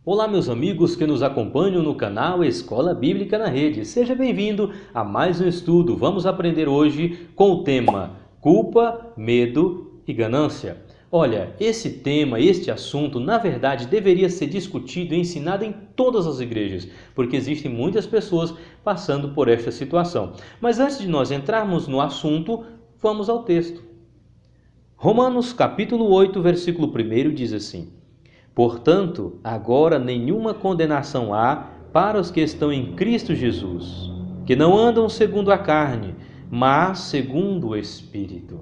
Olá, meus amigos que nos acompanham no canal Escola Bíblica na Rede. Seja bem-vindo a mais um estudo. Vamos aprender hoje com o tema culpa, medo e ganância. Olha, esse tema, este assunto, na verdade, deveria ser discutido e ensinado em todas as igrejas, porque existem muitas pessoas passando por esta situação. Mas antes de nós entrarmos no assunto, vamos ao texto. Romanos capítulo 8, versículo 1 diz assim: Portanto, agora nenhuma condenação há para os que estão em Cristo Jesus, que não andam segundo a carne, mas segundo o Espírito.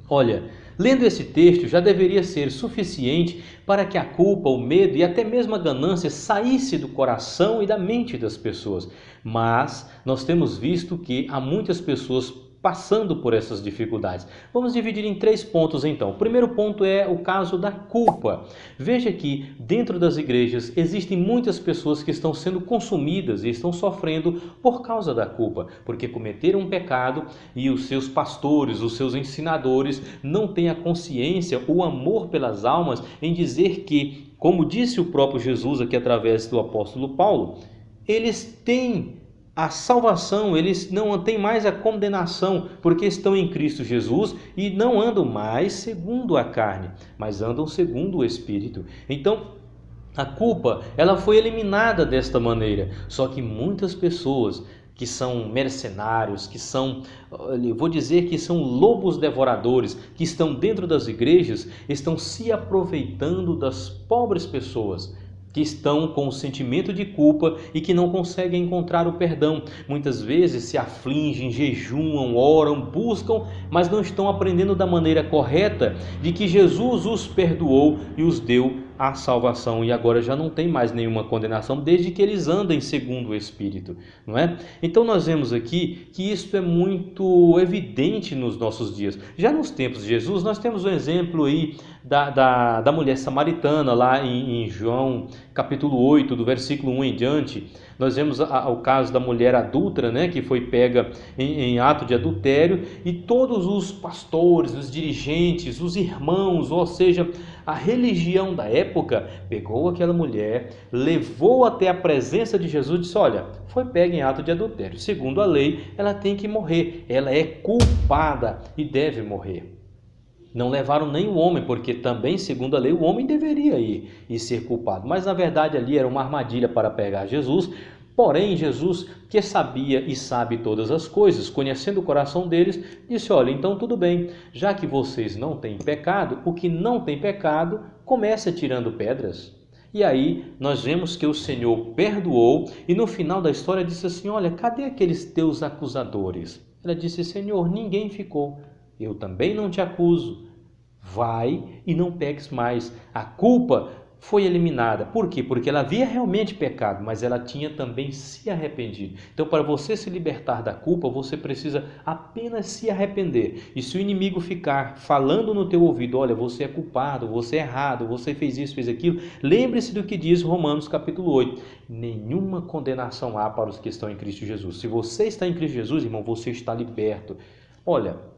Olha, lendo esse texto já deveria ser suficiente para que a culpa, o medo e até mesmo a ganância saísse do coração e da mente das pessoas. Mas nós temos visto que há muitas pessoas passando por essas dificuldades. Vamos dividir em 3 pontos então. O primeiro ponto é o caso da culpa. Veja que dentro das igrejas existem muitas pessoas que estão sendo consumidas e estão sofrendo por causa da culpa, porque cometeram um pecado e os seus pastores, os seus ensinadores não têm a consciência, o amor pelas almas em dizer que, como disse o próprio Jesus aqui através do apóstolo Paulo, eles têm a salvação, eles não têm mais a condenação, porque estão em Cristo Jesus e não andam mais segundo a carne, mas andam segundo o Espírito. Então, a culpa, ela foi eliminada desta maneira. Só que muitas pessoas que são mercenários, que são, eu vou dizer que são lobos devoradores, que estão dentro das igrejas, estão se aproveitando das pobres pessoas que estão com o sentimento de culpa e que não conseguem encontrar o perdão. Muitas vezes se afligem, jejuam, oram, buscam, mas não estão aprendendo da maneira correta de que Jesus os perdoou e os deu a salvação e agora já não tem mais nenhuma condenação desde que eles andem segundo o Espírito, não é? Então nós vemos aqui que isso é muito evidente nos nossos dias. Já nos tempos de Jesus nós temos um exemplo aí da mulher samaritana lá em João capítulo 8, do versículo 1 em diante. Nós vemos o caso da mulher adúltera, né, que foi pega em ato de adultério, e todos os pastores, os dirigentes, os irmãos, ou seja, a religião da época, pegou aquela mulher, levou até a presença de Jesus e disse: olha, foi pega em ato de adultério. Segundo a lei, ela tem que morrer, ela é culpada e deve morrer. Não levaram nem o homem, porque também, segundo a lei, o homem deveria ir e ser culpado. Mas na verdade ali era uma armadilha para pegar Jesus. Porém, Jesus, que sabia e sabe todas as coisas, conhecendo o coração deles, disse: olha, então tudo bem, já que vocês não têm pecado, o que não tem pecado, comece tirando pedras. E aí nós vemos que o Senhor perdoou e no final da história disse assim: olha, cadê aqueles teus acusadores? Ela disse: Senhor, ninguém ficou. Eu também não te acuso. Vai e não peques mais. A culpa foi eliminada. Por quê? Porque ela havia realmente pecado, mas ela tinha também se arrependido. Então, para você se libertar da culpa, você precisa apenas se arrepender. E se o inimigo ficar falando no teu ouvido: olha, você é culpado, você é errado, você fez isso, fez aquilo, lembre-se do que diz Romanos capítulo 8. Nenhuma condenação há para os que estão em Cristo Jesus. Se você está em Cristo Jesus, irmão, você está liberto. Olha,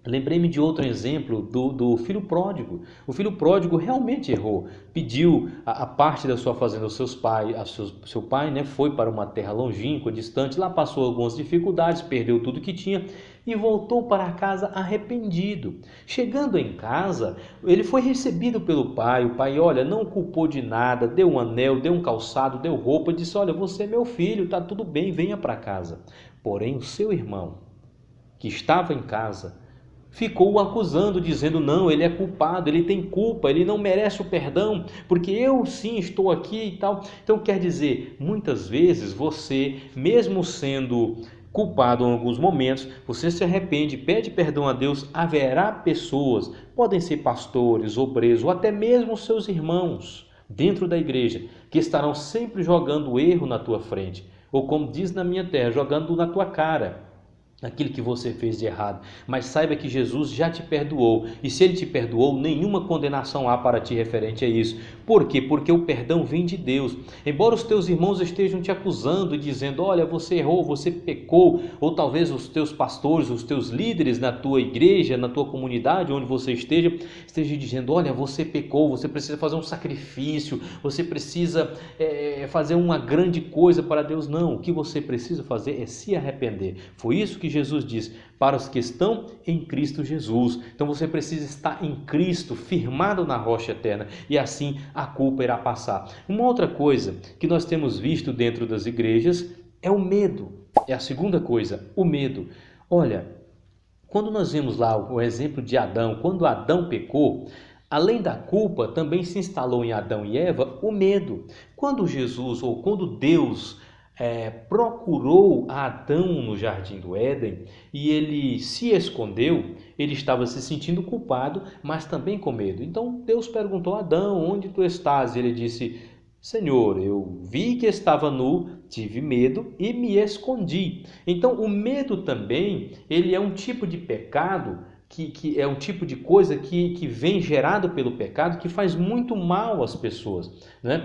lembrei-me de outro exemplo do filho pródigo. O filho pródigo realmente errou, pediu a parte da sua fazenda aos seus pais, seu pai, né, foi para uma terra longínqua, distante, lá passou algumas dificuldades, perdeu tudo que tinha e voltou para casa arrependido. Chegando em casa, ele foi recebido pelo pai. O pai, olha, não o culpou de nada, deu um anel, deu um calçado, deu roupa, disse: olha, você é meu filho, está tudo bem, venha para casa. Porém, o seu irmão, que estava em casa, ficou o acusando, dizendo: não, ele é culpado, ele tem culpa, ele não merece o perdão, porque eu sim estou aqui e tal. Então quer dizer, muitas vezes você, mesmo sendo culpado em alguns momentos, você se arrepende, pede perdão a Deus, haverá pessoas, podem ser pastores, obreiros ou até mesmo seus irmãos dentro da igreja, que estarão sempre jogando o erro na tua frente, ou como diz na minha terra, jogando na tua cara. aquilo que você fez de errado, mas saiba que Jesus já te perdoou, e se Ele te perdoou, nenhuma condenação há para ti referente a isso. Por quê? Porque o perdão vem de Deus. Embora os teus irmãos estejam te acusando e dizendo, olha, você errou, você pecou, ou talvez os teus pastores, os teus líderes na tua igreja, na tua comunidade, onde você estejam dizendo, olha, você pecou, você precisa fazer um sacrifício, você precisa fazer uma grande coisa para Deus. Não, o que você precisa fazer é se arrepender. Foi isso que Jesus diz para os que estão em Cristo Jesus. Então você precisa estar em Cristo, firmado na rocha eterna, e assim a culpa irá passar. Uma outra coisa que nós temos visto dentro das igrejas é o medo. É a segunda coisa, o medo. Olha, quando nós vemos lá o exemplo de Adão, quando Adão pecou, além da culpa, também se instalou em Adão e Eva o medo. Quando Jesus, ou quando Deus procurou Adão no jardim do Éden e ele se escondeu, ele estava se sentindo culpado, mas também com medo. Então Deus perguntou a Adão, onde tu estás? E ele disse, Senhor, eu vi que estava nu, tive medo e me escondi. Então o medo também, ele é um tipo de pecado, que é um tipo de coisa que vem gerado pelo pecado, que faz muito mal às pessoas, né?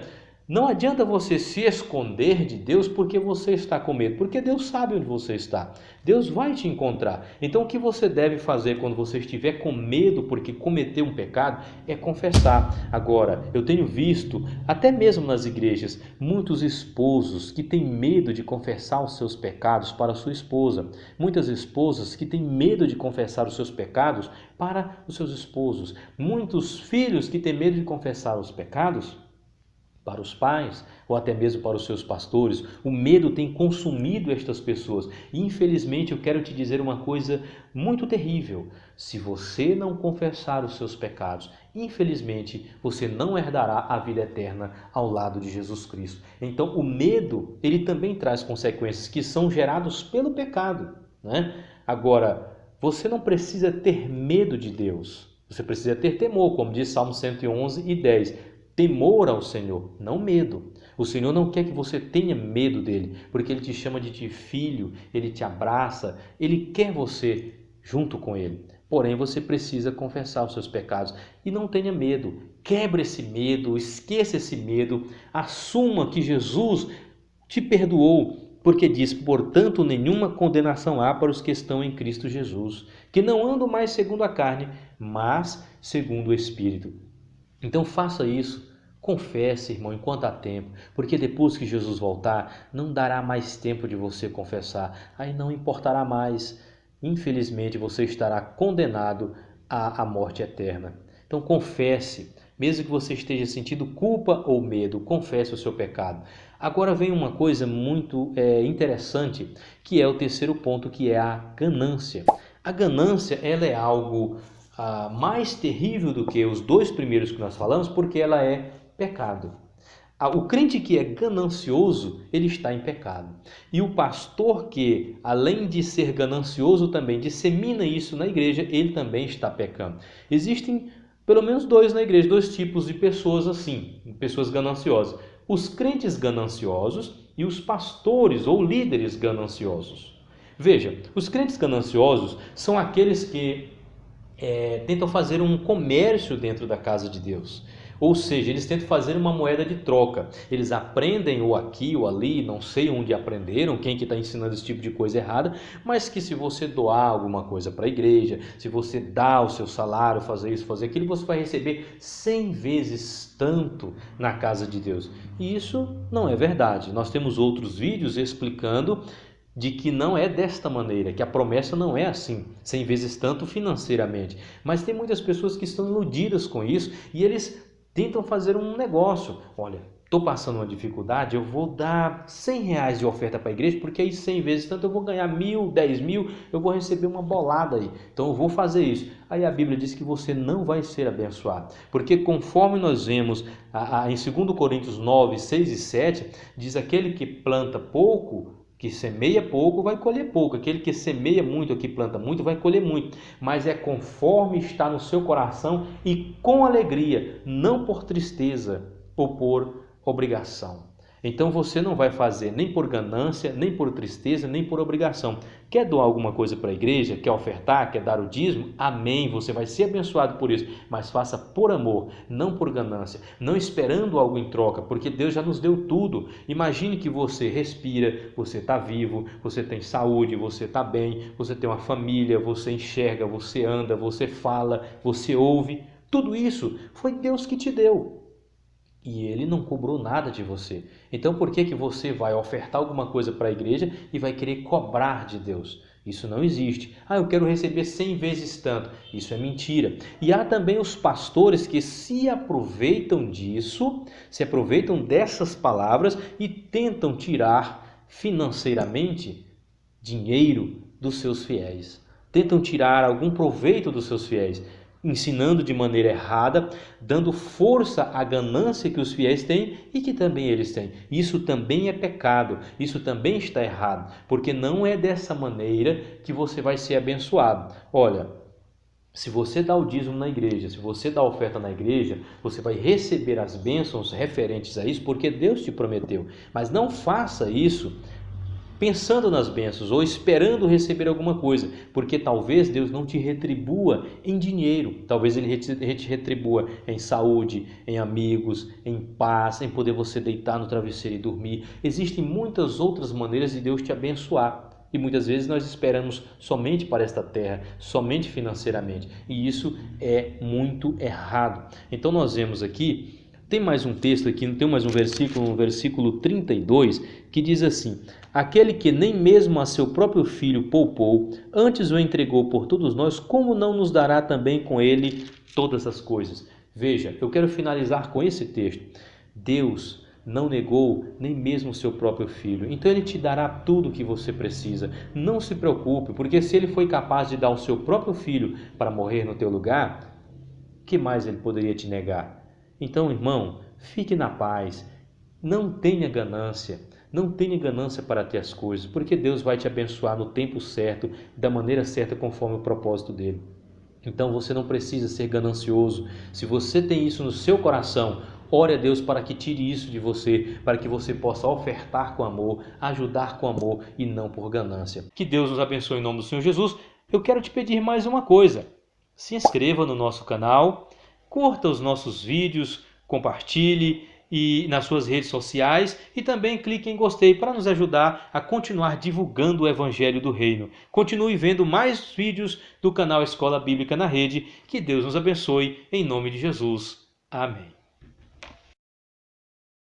Não adianta você se esconder de Deus porque você está com medo, porque Deus sabe onde você está. Deus vai te encontrar. Então o que você deve fazer quando você estiver com medo porque cometeu um pecado é confessar. Agora, eu tenho visto, até mesmo nas igrejas, muitos esposos que têm medo de confessar os seus pecados para a sua esposa. Muitas esposas que têm medo de confessar os seus pecados para os seus esposos. Muitos filhos que têm medo de confessar os pecados para os pais ou até mesmo para os seus pastores. O medo tem consumido estas pessoas. E, infelizmente, eu quero te dizer uma coisa muito terrível. Se você não confessar os seus pecados, infelizmente, você não herdará a vida eterna ao lado de Jesus Cristo. Então, o medo, ele também traz consequências que são geradas pelo pecado, né? Agora, você não precisa ter medo de Deus. Você precisa ter temor, como diz Salmo 111:10. Temor ao Senhor, não medo. O Senhor não quer que você tenha medo dele, porque ele te chama de filho, ele te abraça, ele quer você junto com ele. Porém, você precisa confessar os seus pecados e não tenha medo. Quebre esse medo, esqueça esse medo, assuma que Jesus te perdoou, porque diz, portanto, nenhuma condenação há para os que estão em Cristo Jesus, que não andam mais segundo a carne, mas segundo o Espírito. Então faça isso, confesse, irmão, enquanto há tempo, porque depois que Jesus voltar, não dará mais tempo de você confessar, aí não importará mais, infelizmente você estará condenado à morte eterna. Então confesse, mesmo que você esteja sentindo culpa ou medo, confesse o seu pecado. Agora vem uma coisa muito interessante, que é o terceiro ponto, que é a ganância. A ganância, ela é algo mais terrível do que os dois primeiros que nós falamos, porque ela é pecado. O crente que é ganancioso, ele está em pecado. E o pastor que, além de ser ganancioso, também dissemina isso na igreja, ele também está pecando. Existem pelo menos dois na igreja, dois tipos de pessoas assim, pessoas gananciosas. Os crentes gananciosos e os pastores ou líderes gananciosos. Veja, os crentes gananciosos são aqueles que tentam fazer um comércio dentro da casa de Deus. Ou seja, eles tentam fazer uma moeda de troca. Eles aprendem ou aqui ou ali, não sei onde aprenderam, quem que está ensinando esse tipo de coisa errada, mas que se você doar alguma coisa para a igreja, se você dar o seu salário, fazer isso, fazer aquilo, você vai receber 100 vezes tanto na casa de Deus. E isso não é verdade. Nós temos outros vídeos explicando de que não é desta maneira, que a promessa não é assim, 100 vezes tanto financeiramente. Mas tem muitas pessoas que estão iludidas com isso e eles tentam fazer um negócio. Olha, estou passando uma dificuldade, eu vou dar 100 reais de oferta para a igreja, porque aí 100 vezes tanto eu vou ganhar 1.000, 10.000, eu vou receber uma bolada aí. Então eu vou fazer isso. Aí a Bíblia diz que você não vai ser abençoado, porque conforme nós vemos em 2 Coríntios 9, 6 e 7, diz aquele que planta pouco, que semeia pouco, vai colher pouco. Aquele que semeia muito, que planta muito, vai colher muito. Mas é conforme está no seu coração e com alegria, não por tristeza ou por obrigação. Então você não vai fazer nem por ganância, nem por tristeza, nem por obrigação. Quer doar alguma coisa para a igreja? Quer ofertar? Quer dar o dízimo? Amém, você vai ser abençoado por isso. Mas faça por amor, não por ganância, não esperando algo em troca, porque Deus já nos deu tudo. Imagine que você respira, você está vivo, você tem saúde, você está bem, você tem uma família, você enxerga, você anda, você fala, você ouve. Tudo isso foi Deus que te deu. E ele não cobrou nada de você. Então por que você vai ofertar alguma coisa para a igreja e vai querer cobrar de Deus? Isso não existe. Eu quero receber 100 vezes tanto. Isso é mentira. E há também os pastores que se aproveitam disso, se aproveitam dessas palavras e tentam tirar financeiramente dinheiro dos seus fiéis. Tentam tirar algum proveito dos seus fiéis, ensinando de maneira errada, dando força à ganância que os fiéis têm e que também eles têm. Isso também é pecado, isso também está errado, porque não é dessa maneira que você vai ser abençoado. Olha, se você dá o dízimo na igreja, se você dá a oferta na igreja, você vai receber as bênçãos referentes a isso, porque Deus te prometeu. Mas não faça isso pensando nas bênçãos ou esperando receber alguma coisa, porque talvez Deus não te retribua em dinheiro, talvez Ele te retribua em saúde, em amigos, em paz, em poder você deitar no travesseiro e dormir. Existem muitas outras maneiras de Deus te abençoar. E muitas vezes nós esperamos somente para esta terra, somente financeiramente. E isso é muito errado. Então nós vemos aqui, tem mais um texto aqui, tem mais um versículo, no versículo 32, que diz assim: aquele que nem mesmo a seu próprio filho poupou, antes o entregou por todos nós, como não nos dará também com ele todas as coisas? Veja, eu quero finalizar com esse texto. Deus não negou nem mesmo o seu próprio filho, então ele te dará tudo o que você precisa. Não se preocupe, porque se ele foi capaz de dar o seu próprio filho para morrer no teu lugar, que mais ele poderia te negar? Então, irmão, fique na paz, não tenha ganância. Não tenha ganância para ter as coisas, porque Deus vai te abençoar no tempo certo, da maneira certa, conforme o propósito dele. Então você não precisa ser ganancioso. Se você tem isso no seu coração, ore a Deus para que tire isso de você, para que você possa ofertar com amor, ajudar com amor e não por ganância. Que Deus nos abençoe em nome do Senhor Jesus. Eu quero te pedir mais uma coisa. Se inscreva no nosso canal, curta os nossos vídeos, compartilhe e nas suas redes sociais e também clique em gostei para nos ajudar a continuar divulgando o Evangelho do Reino. Continue vendo mais vídeos do canal Escola Bíblica na Rede. Que Deus nos abençoe em nome de Jesus. Amém.